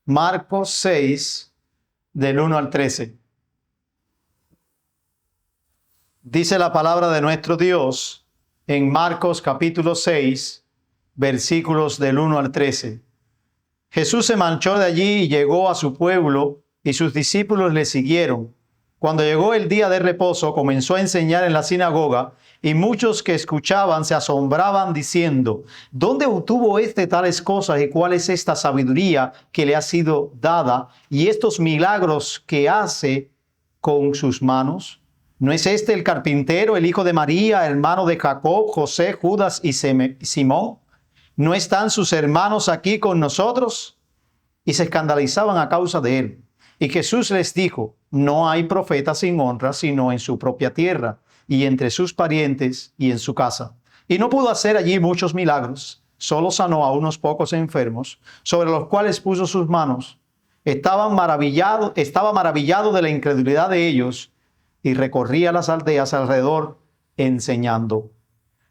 Marcos 6, del 1 al 13. Dice la palabra de nuestro Dios en Marcos capítulo 6, versículos del 1 al 13. Jesús se marchó de allí y llegó a su pueblo, y sus discípulos le siguieron. Cuando llegó el día de reposo, comenzó a enseñar en la sinagoga, y muchos que escuchaban se asombraban diciendo: ¿Dónde obtuvo tales cosas y cuál es esta sabiduría que le ha sido dada y estos milagros que hace con sus manos? ¿No es este el carpintero, el hijo de María, hermano de Jacob, José, Judas y Simón? ¿No están sus hermanos aquí con nosotros? Y se escandalizaban a causa de él. Y Jesús les dijo: no hay profeta sin honra sino en su propia tierra y entre sus parientes y en su casa. Y no pudo hacer allí muchos milagros, solo sanó a unos pocos enfermos, sobre los cuales puso sus manos. Estaba maravillado de la incredulidad de ellos, y recorría las aldeas alrededor enseñando.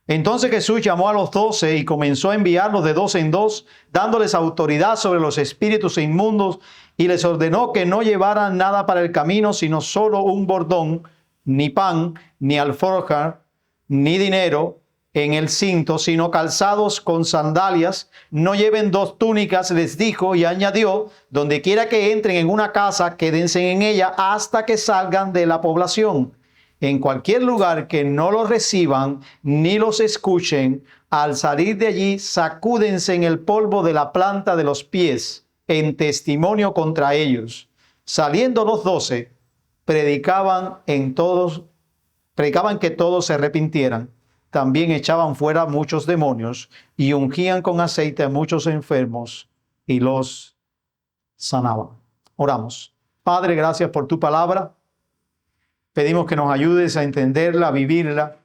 Entonces Jesús llamó a los 12 y comenzó a enviarlos de 2 en 2, dándoles autoridad sobre los espíritus inmundos, y les ordenó que no llevaran nada para el camino, sino solo un bordón, ni pan, ni alforja, ni dinero en el cinto, sino calzados con sandalias. No lleven 2 túnicas, les dijo, y añadió: donde quiera que entren en una casa, quédense en ella hasta que salgan de la población. En cualquier lugar que no los reciban ni los escuchen, al salir de allí, sacúdense en el polvo de la planta de los pies, en testimonio contra ellos. Saliendo los 12, predicaban que todos se arrepintieran. También echaban fuera muchos demonios y ungían con aceite a muchos enfermos y los sanaban. Oramos. Padre, gracias por tu palabra. Pedimos que nos ayudes a entenderla, a vivirla,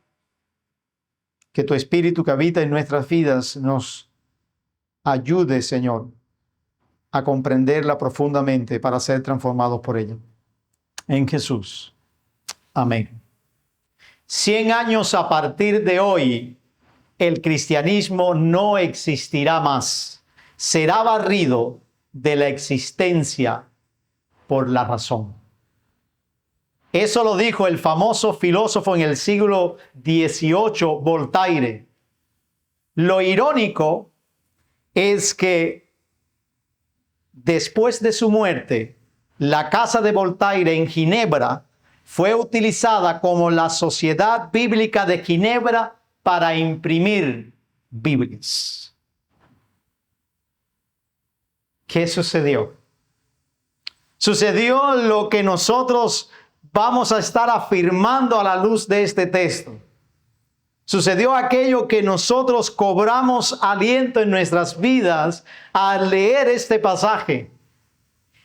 que tu Espíritu que habita en nuestras vidas nos ayude, Señor, a comprenderla profundamente para ser transformados por ella. En Jesús. Amén. 100 años a partir de hoy, el cristianismo no existirá más. Será barrido de la existencia por la razón. Eso lo dijo el famoso filósofo en el siglo XVIII, Voltaire. Lo irónico es que después de su muerte, la casa de Voltaire en Ginebra fue utilizada como la Sociedad Bíblica de Ginebra para imprimir Biblias. ¿Qué sucedió? Sucedió lo que nosotros vamos a estar afirmando a la luz de este texto. Sucedió aquello que nosotros cobramos aliento en nuestras vidas al leer este pasaje.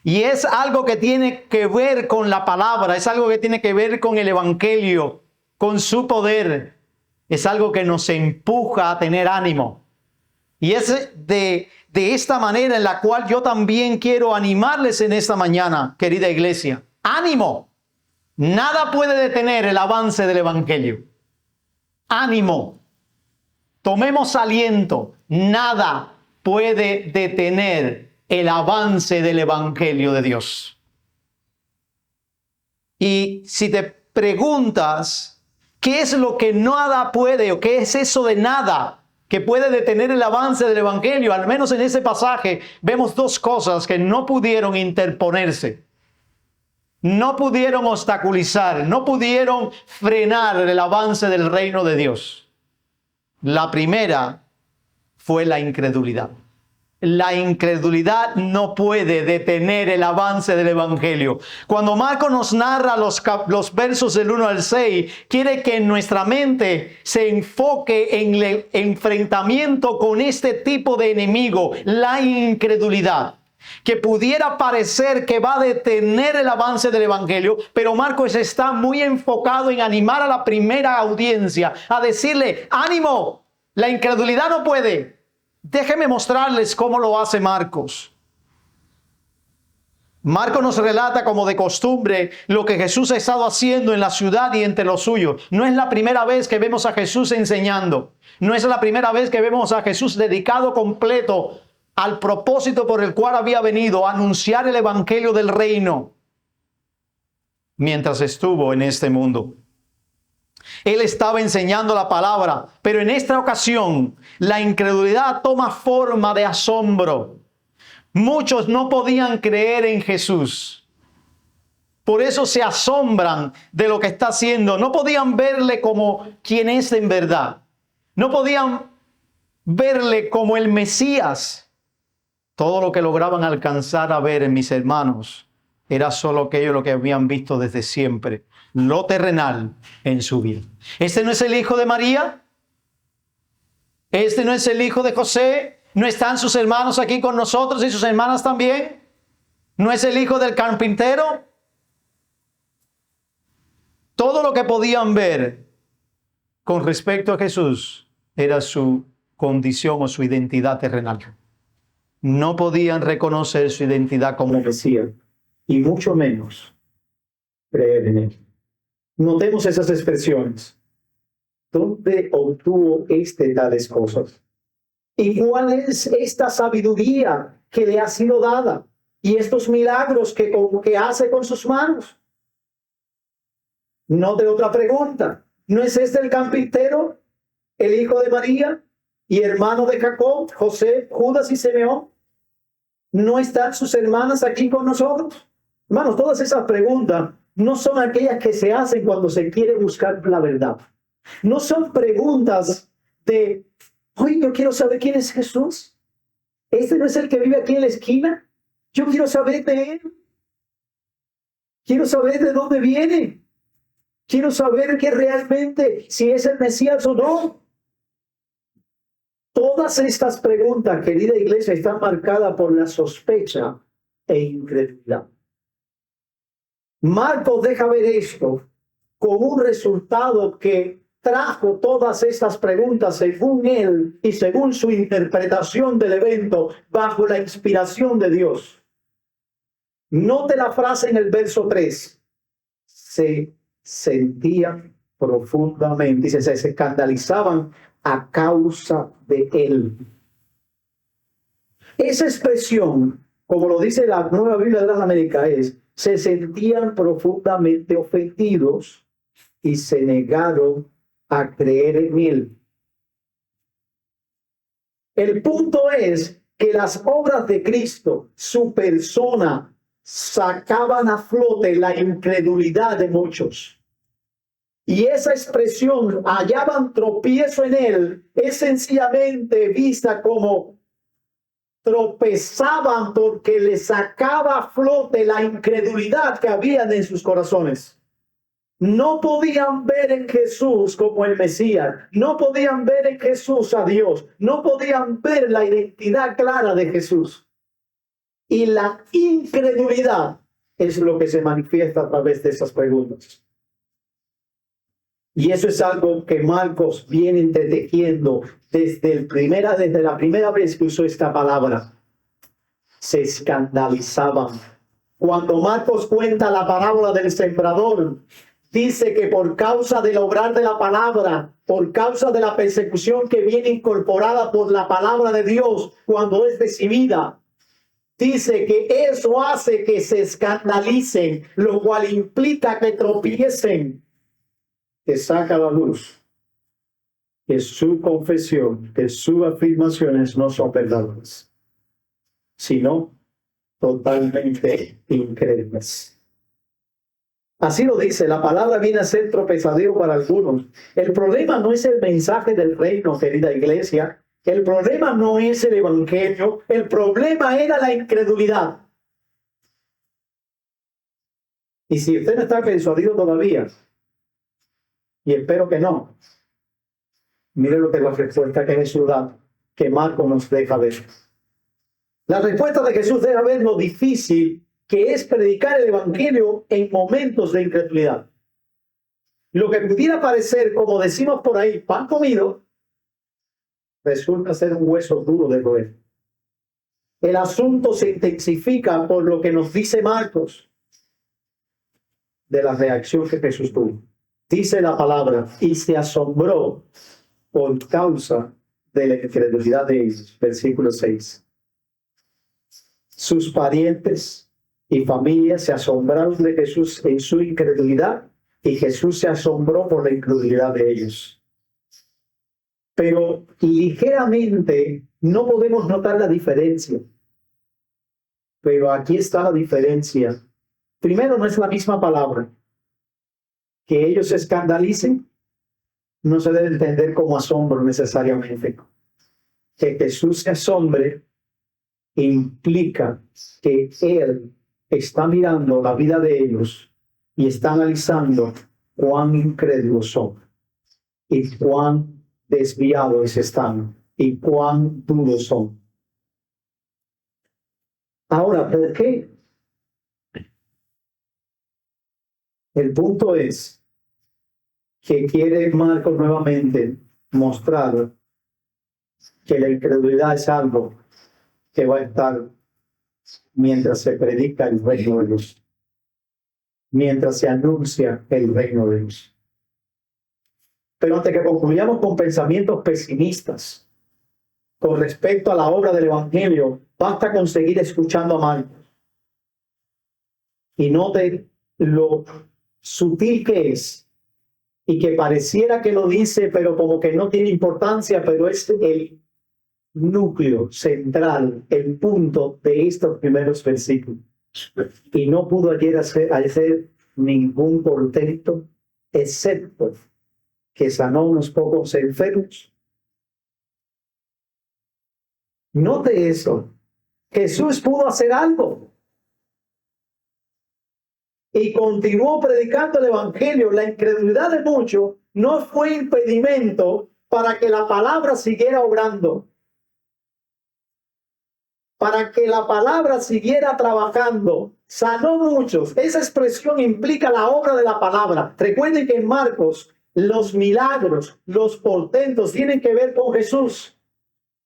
Y es algo que tiene que ver con la palabra, es algo que tiene que ver con el evangelio, con su poder. Es algo que nos empuja a tener ánimo. Y es de esta manera en la cual yo también quiero animarles en esta mañana, querida iglesia. ¡Ánimo! Nada puede detener el avance del evangelio. ¡Ánimo! Tomemos aliento. Nada puede detener el avance del evangelio de Dios. Y si te preguntas qué es lo que nada puede, o qué es eso de nada que puede detener el avance del evangelio, al menos en ese pasaje vemos 2 cosas que no pudieron interponerse. No pudieron obstaculizar, no pudieron frenar el avance del reino de Dios. La primera fue la incredulidad. La incredulidad no puede detener el avance del evangelio. Cuando Marcos nos narra los versos del 1 al 6, quiere que nuestra mente se enfoque en el enfrentamiento con este tipo de enemigo, la incredulidad, que pudiera parecer que va a detener el avance del evangelio, pero Marcos está muy enfocado en animar a la primera audiencia, a decirle: ánimo, la incredulidad no puede. Déjenme mostrarles cómo lo hace Marcos. Marcos nos relata como de costumbre lo que Jesús ha estado haciendo en la ciudad y entre los suyos. No es la primera vez que vemos a Jesús enseñando. No es la primera vez que vemos a Jesús dedicado completo al propósito por el cual había venido, a anunciar el evangelio del reino mientras estuvo en este mundo. Él estaba enseñando la palabra, pero en esta ocasión la incredulidad toma forma de asombro. Muchos no podían creer en Jesús. Por eso se asombran de lo que está haciendo. No podían verle como quien es en verdad. No podían verle como el Mesías. Todo lo que lograban alcanzar a ver en mis hermanos era solo aquello lo que habían visto desde siempre, lo terrenal en su vida. ¿Este no es el hijo de María? ¿Este no es el hijo de José? ¿No están sus hermanos aquí con nosotros y sus hermanas también? ¿No es el hijo del carpintero? Todo lo que podían ver con respecto a Jesús era su condición o su identidad terrenal. No podían reconocer su identidad como Mesías y mucho menos creer en él. Notemos esas expresiones. ¿Dónde obtuvo tales cosas? ¿Y cuál es esta sabiduría que le ha sido dada? ¿Y estos milagros que hace con sus manos? Note otra pregunta. ¿No es este el carpintero, el hijo de María y hermano de Jacob, José, Judas y Simeón? ¿No están sus hermanas aquí con nosotros? Hermanos, todas esas preguntas no son aquellas que se hacen cuando se quiere buscar la verdad. No son preguntas de, oye, yo quiero saber quién es Jesús. ¿Este no es el que vive aquí en la esquina? Yo quiero saber de él. Quiero saber de dónde viene. Quiero saber que realmente si es el Mesías o no. Todas estas preguntas, querida iglesia, están marcadas por la sospecha e incredulidad. Marcos deja ver esto con un resultado que trajo todas estas preguntas según él y según su interpretación del evento bajo la inspiración de Dios. Note la frase en el verso 3. Se sentían profundamente, dice, se escandalizaban a causa de él. Esa expresión, como lo dice la Nueva Biblia de las Américas, es: se sentían profundamente ofendidos y se negaron a creer en él. El punto es que las obras de Cristo, su persona, sacaban a flote la incredulidad de muchos. Y esa expresión, hallaban tropiezo en él, es sencillamente vista como tropezaban porque le sacaba a flote la incredulidad que había en sus corazones. No podían ver en Jesús como el Mesías, no podían ver en Jesús a Dios, no podían ver la identidad clara de Jesús. Y la incredulidad es lo que se manifiesta a través de esas preguntas. Y eso es algo que Marcos viene entretejiendo desde la primera vez que usó esta palabra. Se escandalizaban. Cuando Marcos cuenta la parábola del sembrador, dice que por causa del obrar de la palabra, por causa de la persecución que viene incorporada por la palabra de Dios cuando es recibida, dice que eso hace que se escandalicen, lo cual implica que tropiecen. Que saca a la luz que su confesión, que sus afirmaciones no son verdaderas, sino totalmente increíbles. Así lo dice, la palabra viene a ser tropezadero para algunos. El problema no es el mensaje del reino, querida iglesia. El problema no es el evangelio. El problema era la incredulidad. Y si usted no está persuadido todavía, y espero que no, mire lo que la respuesta que Jesús da, que Marcos nos deja ver. La respuesta de Jesús deja ver lo difícil que es predicar el evangelio en momentos de incredulidad. Lo que pudiera parecer, como decimos por ahí, pan comido, resulta ser un hueso duro de roer. El asunto se intensifica por lo que nos dice Marcos de la reacción que Jesús tuvo. Dice la palabra, y se asombró por causa de la incredulidad de ellos. Versículo 6. sus parientes y familias se asombraron de Jesús en su incredulidad y Jesús se asombró por la incredulidad de ellos. Pero ligeramente no podemos notar la diferencia. Pero aquí está la diferencia. Primero, no es la misma palabra. Que ellos se escandalicen no se debe entender como asombro necesariamente. Que Jesús se asombre implica que Él está mirando la vida de ellos y está analizando cuán incrédulos son y cuán desviados están y cuán duros son. Ahora, ¿por qué? El punto es que quiere Marcos nuevamente mostrar que la incredulidad es algo que va a estar mientras se predica el reino de Dios, mientras se anuncia el reino de Dios. Pero antes que concluyamos con pensamientos pesimistas con respecto a la obra del Evangelio, basta con seguir escuchando a Marcos y note lo sutil que es y que pareciera que lo dice, pero como que no tiene importancia, pero es el núcleo central, el punto de estos primeros versículos. Y no pudo ayer hacer ningún portento, excepto que sanó unos pocos enfermos. Note eso. Jesús pudo hacer algo. Y continuó predicando el Evangelio. La incredulidad de muchos no fue impedimento para que la palabra siguiera obrando, para que la palabra siguiera trabajando. Sanó muchos. Esa expresión implica la obra de la palabra. Recuerden que en Marcos los milagros, los portentos tienen que ver con Jesús.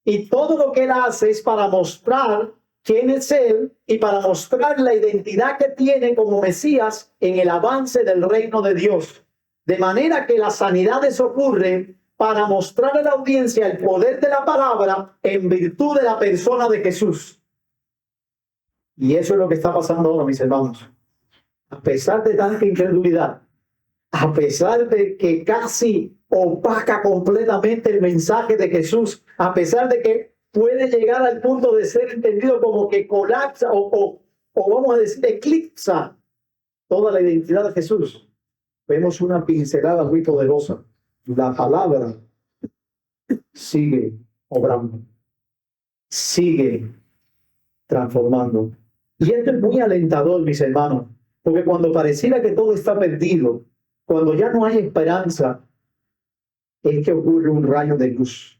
Y todo lo que Él hace es para mostrar quién es Él y para mostrar la identidad que tiene como Mesías en el avance del reino de Dios. De manera que las sanidades ocurren para mostrar a la audiencia el poder de la palabra en virtud de la persona de Jesús. Y eso es lo que está pasando ahora, mis hermanos. A pesar de tanta incredulidad, a pesar de que casi opaca completamente el mensaje de Jesús, a pesar de que puede llegar al punto de ser entendido como que colapsa o vamos a decir eclipsa toda la identidad de Jesús, vemos una pincelada muy poderosa. La palabra sigue obrando, sigue transformando. Y esto es muy alentador, mis hermanos, porque cuando pareciera que todo está perdido, cuando ya no hay esperanza, es que ocurre un rayo de luz.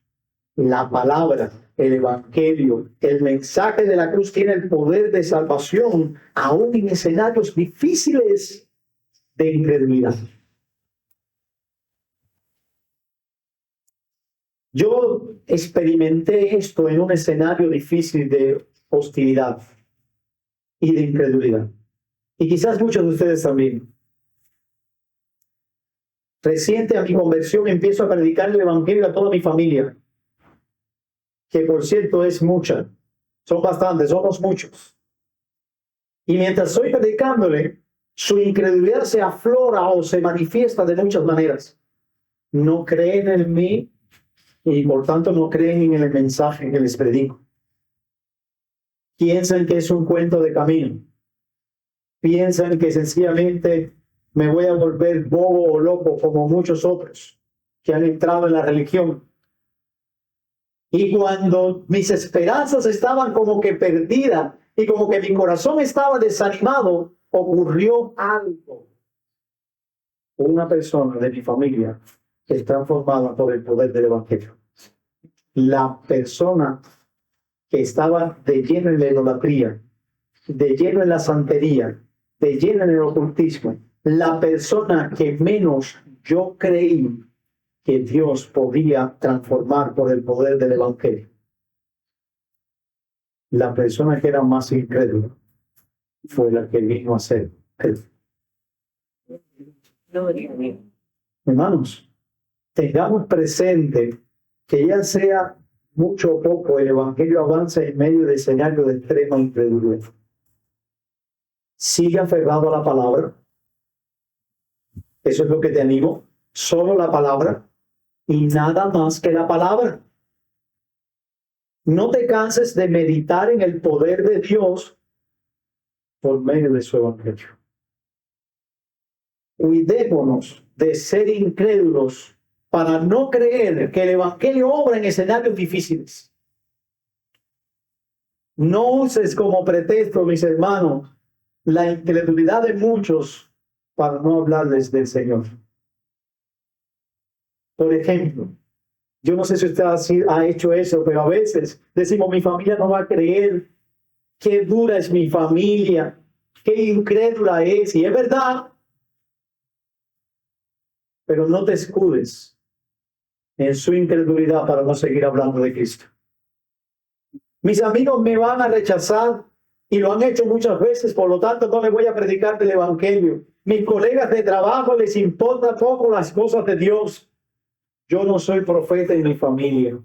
La palabra, el Evangelio, el mensaje de la cruz tiene el poder de salvación, aún en escenarios difíciles de incredulidad. Yo experimenté esto en un escenario difícil de hostilidad y de incredulidad. Y quizás muchos de ustedes también. Reciente a mi conversión empiezo a predicar el Evangelio a toda mi familia, que por cierto es mucha, son bastantes, somos muchos. Y mientras estoy predicándole, su incredulidad se aflora o se manifiesta de muchas maneras. No creen en mí y por tanto no creen en el mensaje que les predico. Piensan que es un cuento de camino. Piensan que sencillamente me voy a volver bobo o loco como muchos otros que han entrado en la religión. Y cuando mis esperanzas estaban como que perdidas y como que mi corazón estaba desanimado, ocurrió algo. Una persona de mi familia es transformada por el poder del Evangelio. La persona que estaba de lleno en la idolatría, de lleno en la santería, de lleno en el ocultismo, la persona que menos yo creí que Dios podía transformar por el poder del Evangelio, la persona que era más incrédula fue la que vino a ser Él. Hermanos, tengamos presente que ya sea mucho o poco, el evangelio avanza en medio de escenarios de extrema incredulidad. Sigue aferrado a la palabra. Eso es lo que te animo. Solo la palabra y nada más que la palabra. No te canses de meditar en el poder de Dios por medio de su evangelio. Cuidémonos de ser incrédulos para no creer que el evangelio obra en escenarios difíciles. No uses como pretexto, mis hermanos, la incredulidad de muchos para no hablarles del Señor. Por ejemplo, yo no sé si usted ha hecho eso, pero a veces decimos, mi familia no va a creer, qué dura es mi familia, qué incrédula es, y es verdad, pero no te escudes en su incredulidad para no seguir hablando de Cristo. Mis amigos me van a rechazar y lo han hecho muchas veces, por lo tanto no les voy a predicar del evangelio. Mis colegas de trabajo les importa poco las cosas de Dios. Yo no soy profeta en mi familia.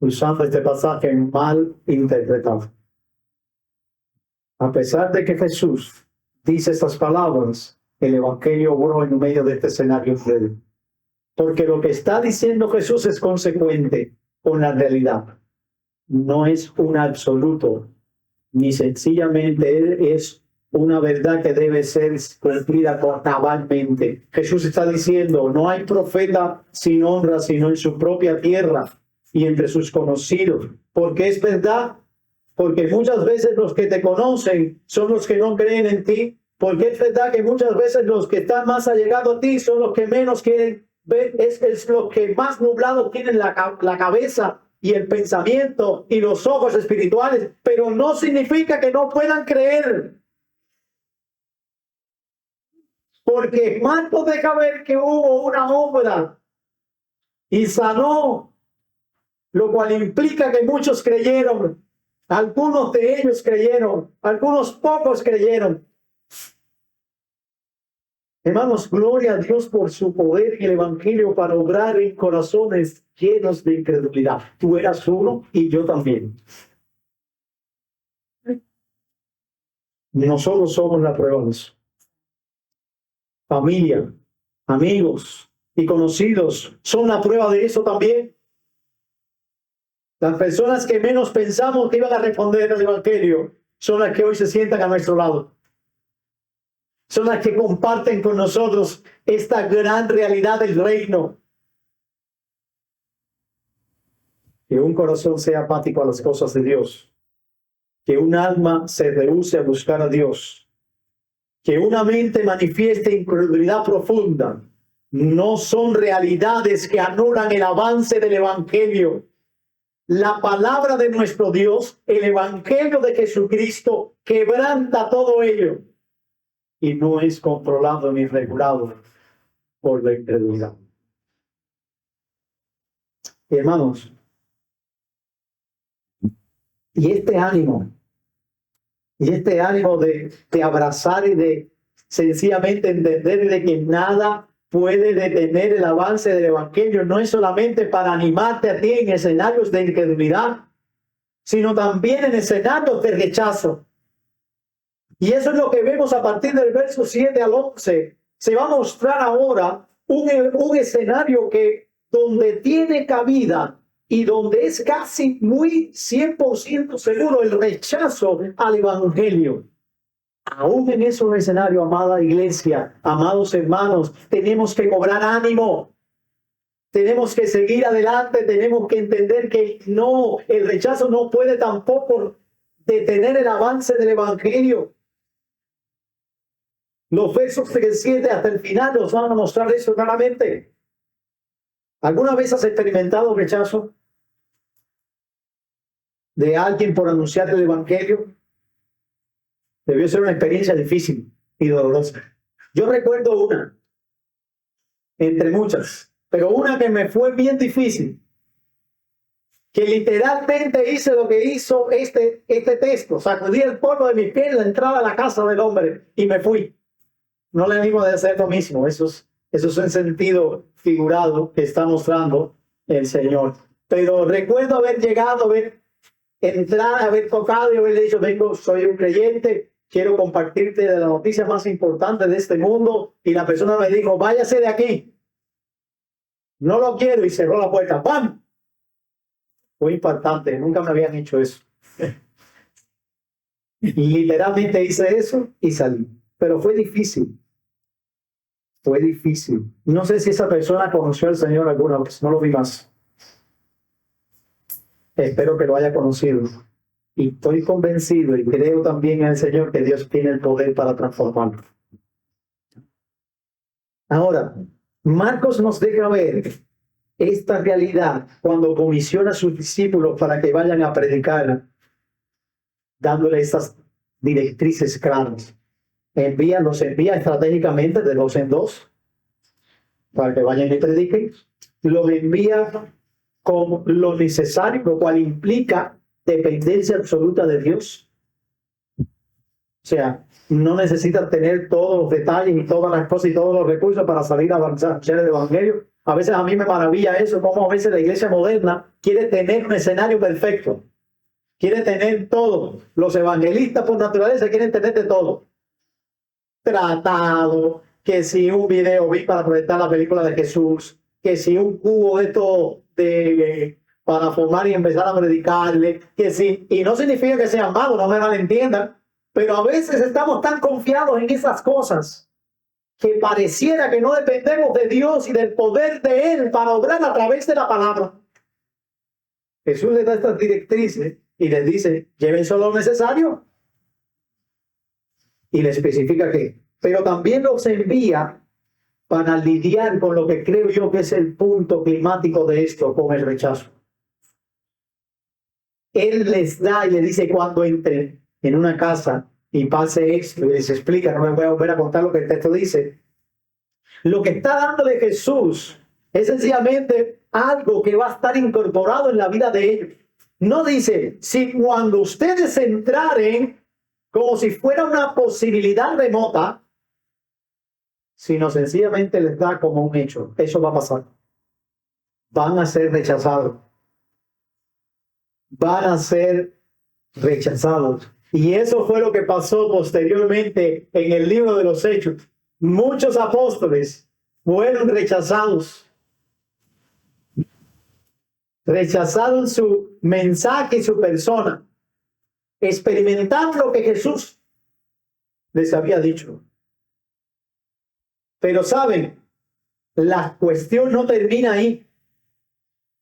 Usando este pasaje mal interpretado. A pesar de que Jesús dice estas palabras, el evangelio obró en medio de este escenario cruel. Porque lo que está diciendo Jesús es consecuente con la realidad. No es un absoluto, ni sencillamente es una verdad que debe ser cumplida cabalmente. Jesús está diciendo, no hay profeta sin honra, sino en su propia tierra y entre sus conocidos. Porque es verdad, porque muchas veces los que te conocen son los que no creen en ti. Porque es verdad que muchas veces los que están más allegados a ti son los que menos quieren ver, es los que más nublados tienen la cabeza y el pensamiento y los ojos espirituales, pero no significa que no puedan creer. Porque Marcos deja ver que hubo una obra y sanó, lo cual implica que muchos creyeron. Algunos de ellos creyeron, algunos pocos creyeron. Hermanos, gloria a Dios por su poder y el evangelio para obrar en corazones llenos de incredulidad. Tú eras uno y yo también. Nosotros somos la prueba de eso. Familia, amigos y conocidos son la prueba de eso también. Las personas que menos pensamos que iban a responder al evangelio son las que hoy se sientan a nuestro lado. Son las que comparten con nosotros esta gran realidad del reino. Que un corazón sea apático a las cosas de Dios. Que un alma se rehúse a buscar a Dios. Que una mente manifieste incredulidad profunda. No son realidades que anulan el avance del evangelio. La palabra de nuestro Dios, el evangelio de Jesucristo, quebranta todo ello. Y no es controlado ni regulado por la incredulidad. Hermanos, y este ánimo de abrazar y de sencillamente entender de que nada puede detener el avance del evangelio, no es solamente para animarte a ti en escenarios de incredulidad, sino también en escenarios de rechazo. Y eso es lo que vemos a partir del verso 7 al 11. Se va a mostrar ahora un escenario donde tiene cabida y donde es casi muy 100% seguro el rechazo al evangelio. Aún en esos escenarios, amada iglesia, amados hermanos, tenemos que cobrar ánimo. Tenemos que seguir adelante, tenemos que entender que no, el rechazo no puede tampoco detener el avance del evangelio. Los versos 7 hasta el final nos van a mostrar eso claramente. ¿Alguna vez has experimentado rechazo de alguien por anunciar el evangelio? Debió ser una experiencia difícil y dolorosa. Yo recuerdo una, entre muchas, pero una que me fue bien difícil, que literalmente hice lo que hizo este texto, sacudí el polvo de mis pies en la entrada a la casa del hombre y me fui. No le animo de hacer lo mismo, eso es un sentido figurado que está mostrando el Señor. Pero recuerdo haber llegado, haber entrado, haber tocado y haber dicho, vengo, soy un creyente, quiero compartirte de la noticia más importante de este mundo. Y la persona me dijo, váyase de aquí. No lo quiero, y cerró la puerta. ¡Pam! Fue impactante, nunca me habían hecho eso. Literalmente hice eso y salí. Pero fue difícil. Fue difícil. No sé si esa persona conoció al Señor alguna vez, no lo vi más. Espero que lo haya conocido. Y estoy convencido y creo también en el Señor que Dios tiene el poder para transformarlo. Ahora, Marcos nos deja ver esta realidad cuando comisiona a sus discípulos para que vayan a predicar, dándole estas directrices claras. Los envía estratégicamente de 2 en 2 para que vayan y prediquen. Los envía con lo necesario, lo cual implica dependencia absoluta de Dios. O sea, no necesitas tener todos los detalles y todas las cosas y todos los recursos para salir a avanzar el evangelio. A veces a mí me maravilla eso, como a veces la iglesia moderna quiere tener un escenario perfecto. Quiere tener todo. Los evangelistas por naturaleza quieren tener de todo. Tratado, que si un video vi para proyectar la película de Jesús, que si un cubo de esto para formar y empezar a predicarle, que si, y no significa que sean malos, no me malentiendan, pero a veces estamos tan confiados en esas cosas que pareciera que no dependemos de Dios y del poder de Él para obrar a través de la palabra. Jesús les da estas directrices y les dice, lleven solo lo necesario. Y le especifica que, pero también los envía para lidiar con lo que creo yo que es el punto climático de esto, con el rechazo. Él les da y les dice cuando entren en una casa y pase esto, y les explica, no me voy a volver a contar lo que el texto dice. Lo que está dándole Jesús es sencillamente algo que va a estar incorporado en la vida de ellos. No dice, si cuando ustedes entraren, como si fuera una posibilidad remota, sino sencillamente les da como un hecho. Eso va a pasar. Van a ser rechazados. Van a ser rechazados. Y eso fue lo que pasó posteriormente en el libro de los Hechos. Muchos apóstoles fueron rechazados. Rechazaron su mensaje y su persona. Experimentaron lo que Jesús les había dicho. Pero saben, la cuestión no termina ahí.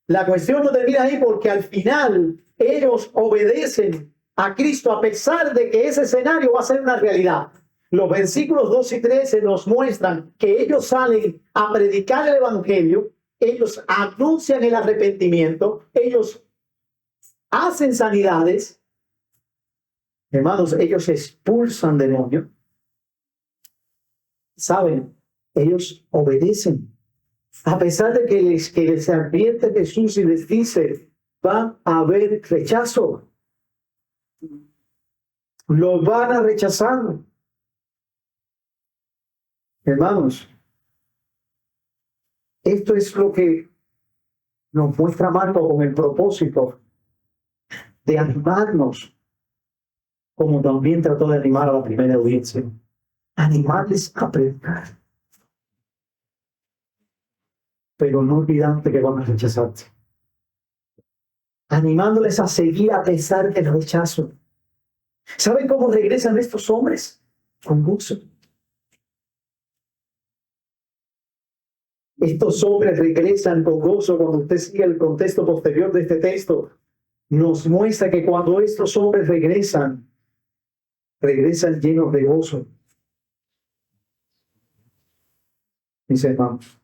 La cuestión no termina ahí porque al final ellos obedecen a Cristo a pesar de que ese escenario va a ser una realidad. Los versículos 2 y 13 nos muestran que ellos salen a predicar el evangelio, ellos anuncian el arrepentimiento, ellos hacen sanidades. Hermanos, ellos expulsan demonios. ¿Saben? Ellos obedecen. A pesar de que les advierte Jesús y les dice, va a haber rechazo. Lo van a rechazar. Hermanos, esto es lo que nos muestra Marcos con el propósito de animarnos, como también trató de animar a la primera audiencia. Animarles a predicar. Pero no olvidando que van a rechazarte. Animándoles a seguir a pesar del rechazo. ¿Saben cómo regresan estos hombres? Con gozo. Estos hombres regresan con gozo. Cuando usted sigue el contexto posterior de este texto, nos muestra que cuando estos hombres regresan llenos de gozo. Mis hermanos,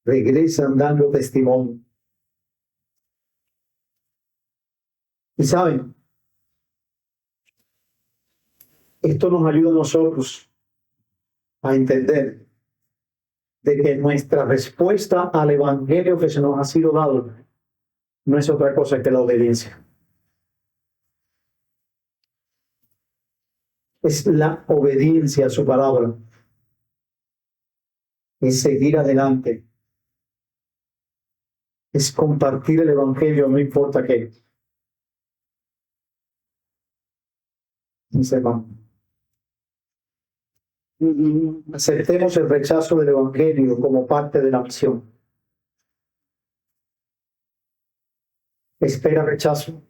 regresan dando testimonio. Y saben, esto nos ayuda a nosotros a entender de que nuestra respuesta al evangelio que se nos ha sido dado no es otra cosa que la obediencia. Es la obediencia a su palabra. Es seguir adelante. es compartir el evangelio, no importa qué. Mis hermanos, aceptemos el rechazo del evangelio como parte de la misión. Espera rechazo.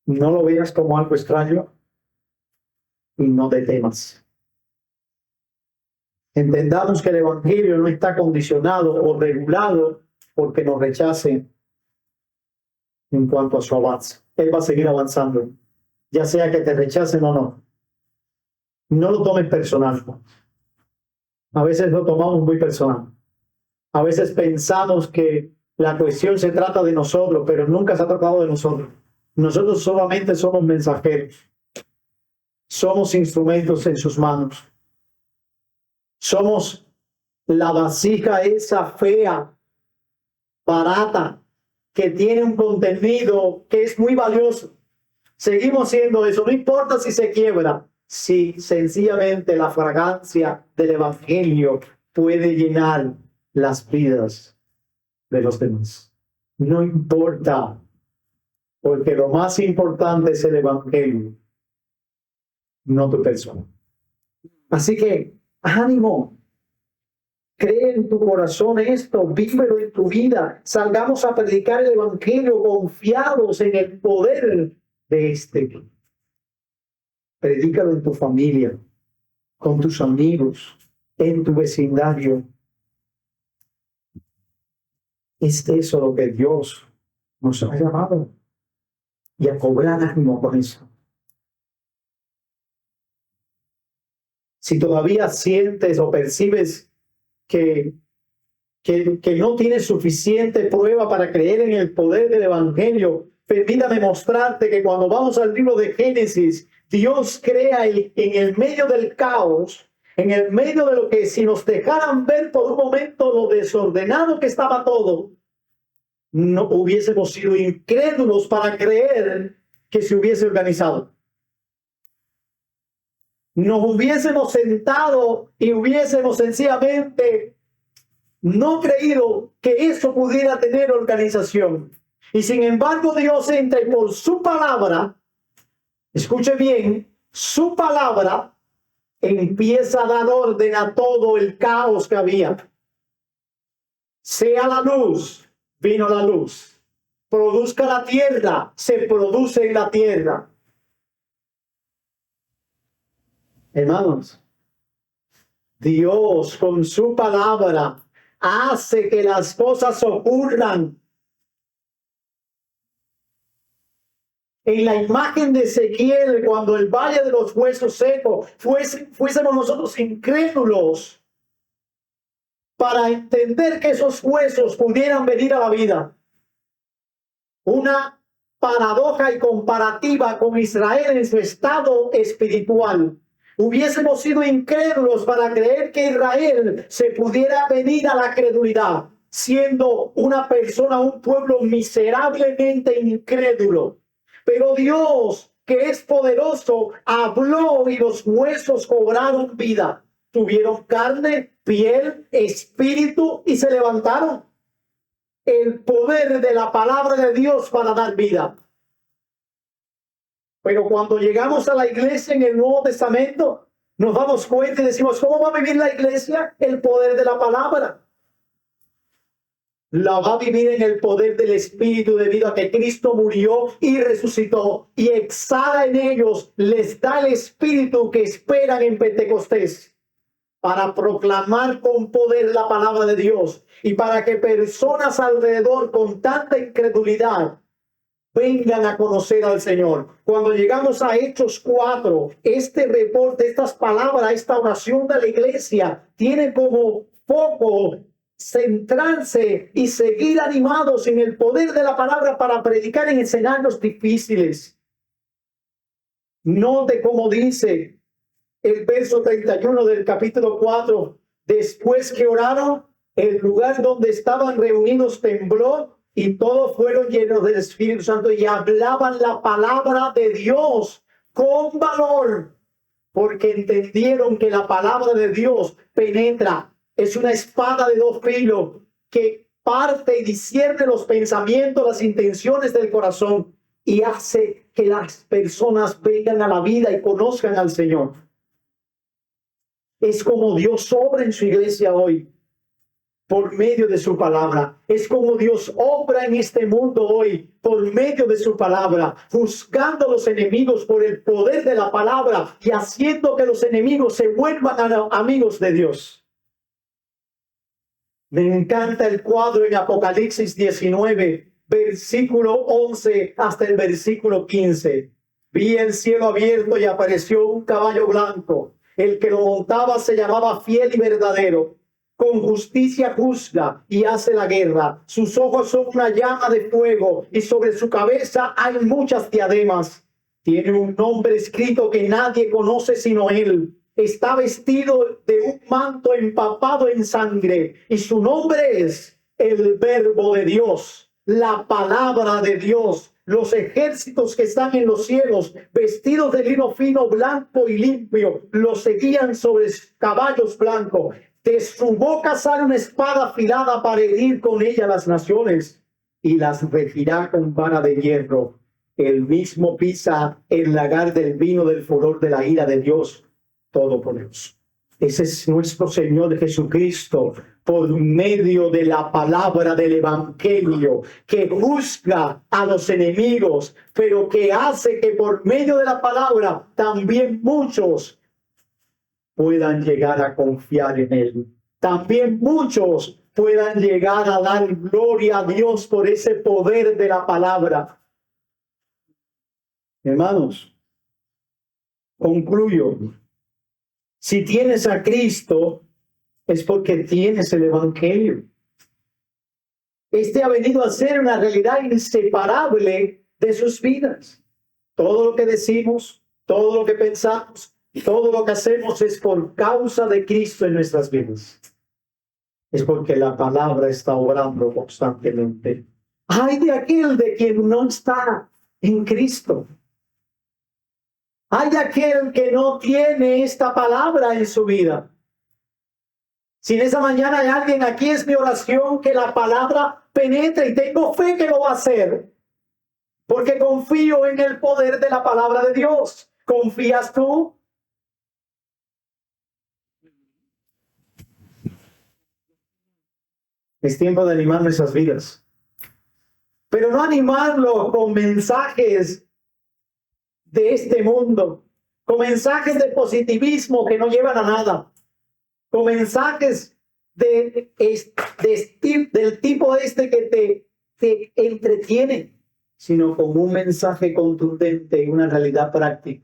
No lo veas como algo extraño y no te temas. Entendamos que el evangelio no está condicionado o regulado porque nos rechacen en cuanto a su avance. Él va a seguir avanzando, ya sea que te rechacen o no. No lo tomes personal. A veces lo tomamos muy personal. A veces pensamos que la cuestión se trata de nosotros, pero nunca se ha tratado de nosotros. Nosotros solamente somos mensajeros. Somos instrumentos en sus manos. Somos la vasija esa fea, barata, que tiene un contenido que es muy valioso. Seguimos siendo eso, no importa si se quiebra, si sencillamente la fragancia del evangelio puede llenar las vidas de los demás. No importa, porque lo más importante es el evangelio, no tu persona. Así que, ánimo. Cree en tu corazón esto, vívelo en tu vida. Salgamos a predicar el evangelio confiados en el poder de este. Predícalo en tu familia, con tus amigos, en tu vecindario. Es eso lo que Dios nos ha llamado. Y a cobrar ánimo con eso. Si todavía sientes o percibes que no tienes suficiente prueba para creer en el poder del evangelio, permítame mostrarte que cuando vamos al libro de Génesis, Dios crea en el medio del caos, en el medio de lo que si nos dejaran ver por un momento lo desordenado que estaba todo, no hubiésemos sido incrédulos para creer que se hubiese organizado. Nos hubiésemos sentado y hubiésemos sencillamente no creído que eso pudiera tener organización. Y sin embargo Dios entra y por su palabra, escuche bien, su palabra empieza a dar orden a todo el caos que había. Sea la luz, vino la luz. Produzca la tierra, se produce en la tierra. Hermanos, Dios con su palabra hace que las cosas ocurran. En la imagen de Ezequiel, cuando el valle de los huesos secos, fuésemos nosotros incrédulos para entender que esos huesos pudieran venir a la vida. Una paradoja y comparativa con Israel en su estado espiritual. Hubiésemos sido incrédulos para creer que Israel se pudiera venir a la credulidad, siendo una persona, un pueblo miserablemente incrédulo. Pero Dios, que es poderoso, habló y los huesos cobraron vida. Tuvieron carne, piel, espíritu y se levantaron. El poder de la palabra de Dios para dar vida. Pero cuando llegamos a la iglesia en el Nuevo Testamento, nos damos cuenta y decimos, ¿cómo va a vivir la iglesia? El poder de la palabra. La va a vivir en el poder del Espíritu debido a que Cristo murió y resucitó y exhala en ellos, les da el Espíritu que esperan en Pentecostés para proclamar con poder la palabra de Dios y para que personas alrededor con tanta incredulidad vengan a conocer al Señor. Cuando llegamos a Hechos 4, este reporte, estas palabras, esta oración de la iglesia tiene como foco centrarse y seguir animados en el poder de la palabra para predicar en escenarios difíciles. Note cómo dice el verso 31 del capítulo 4. Después que oraron, el lugar donde estaban reunidos tembló y todos fueron llenos del Espíritu Santo y hablaban la palabra de Dios con valor, porque entendieron que la palabra de Dios penetra. Es una espada de dos filos que parte y discierne los pensamientos, las intenciones del corazón y hace que las personas vengan a la vida y conozcan al Señor. Es como Dios obra en su iglesia hoy por medio de su palabra. Es como Dios obra en este mundo hoy por medio de su palabra, juzgando a los enemigos por el poder de la palabra y haciendo que los enemigos se vuelvan amigos de Dios. Me encanta el cuadro en Apocalipsis 19, versículo 11 hasta el versículo 15. Vi el cielo abierto y apareció un caballo blanco. El que lo montaba se llamaba Fiel y Verdadero. Con justicia juzga y hace la guerra. Sus ojos son una llama de fuego y sobre su cabeza hay muchas diademas. Tiene un nombre escrito que nadie conoce sino él. Está vestido de un manto empapado en sangre y su nombre es el Verbo de Dios, la palabra de Dios. Los ejércitos que están en los cielos, vestidos de lino fino, blanco y limpio, los seguían sobre caballos blancos. De su boca sale una espada afilada para herir con ella las naciones y las regirá con vara de hierro. El mismo pisa el lagar del vino del furor de la ira de Dios Todopoderoso. Ese es nuestro Señor Jesucristo, por medio de la palabra del Evangelio, que juzga a los enemigos, pero que hace que por medio de la palabra también muchos puedan llegar a confiar en Él. También muchos puedan llegar a dar gloria a Dios por ese poder de la palabra. Hermanos, concluyo. Si tienes a Cristo, es porque tienes el Evangelio. Este ha venido a ser una realidad inseparable de sus vidas. Todo lo que decimos, todo lo que pensamos, todo lo que hacemos es por causa de Cristo en nuestras vidas. Es porque la palabra está obrando constantemente. Ay de aquel de quien no está en Cristo. Hay aquel que no tiene esta palabra en su vida. Si en esa mañana hay alguien aquí, es mi oración que la palabra penetre y tengo fe que lo va a hacer. Porque confío en el poder de la palabra de Dios. ¿Confías tú? Es tiempo de animar nuestras vidas. Pero no animarlo con mensajes de este mundo, con mensajes de positivismo que no llevan a nada, con mensajes del tipo que te entretiene, sino con un mensaje contundente y una realidad práctica.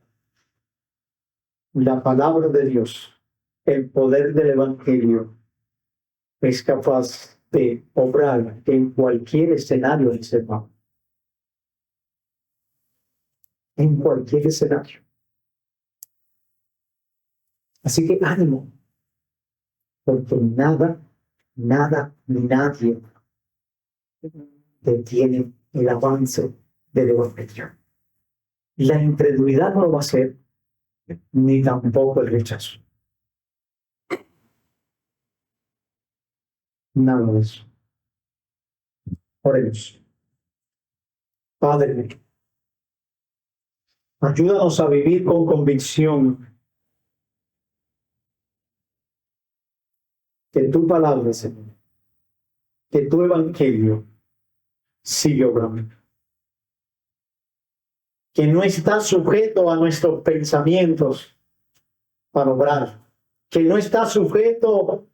La palabra de Dios, el poder del Evangelio, es capaz de obrar en cualquier escenario de ser humano. En cualquier escenario. Así que ánimo, porque nada, ni nadie detiene el avance del Evangelio. La incredulidad no lo va a hacer, ni tampoco el rechazo. Nada de eso. Oremos. Padre, ayúdanos a vivir con convicción que tu palabra, Señor, que tu evangelio sigue obrando. Que no está sujeto a nuestros pensamientos para obrar. Que no está sujeto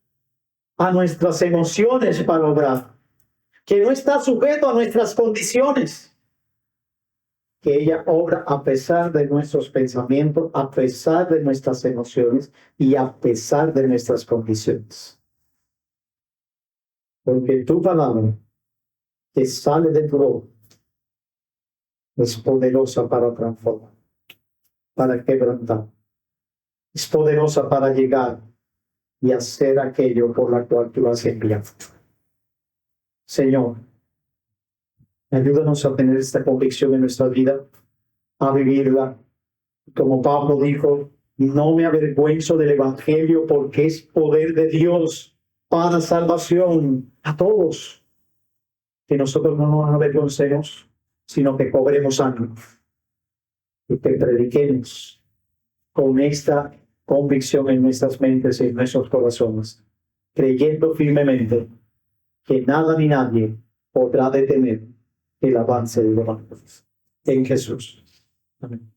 a nuestras emociones para obrar. Que no está sujeto a nuestras condiciones. Que ella obra a pesar de nuestros pensamientos, a pesar de nuestras emociones y a pesar de nuestras condiciones. Porque tu palabra que sale de tu boca es poderosa para transformar, para quebrantar. Es poderosa para llegar y hacer aquello por la cual tú has enviado. Señor, ayúdanos a tener esta convicción en nuestra vida, a vivirla. Como Pablo dijo, no me avergüenzo del Evangelio porque es poder de Dios para salvación a todos. que nosotros no nos avergoncemos, sino que cobremos ánimo y que prediquemos con esta convicción en nuestras mentes y en nuestros corazones, creyendo firmemente que nada ni nadie podrá detener el avance de los ángeles en Jesús. Amén.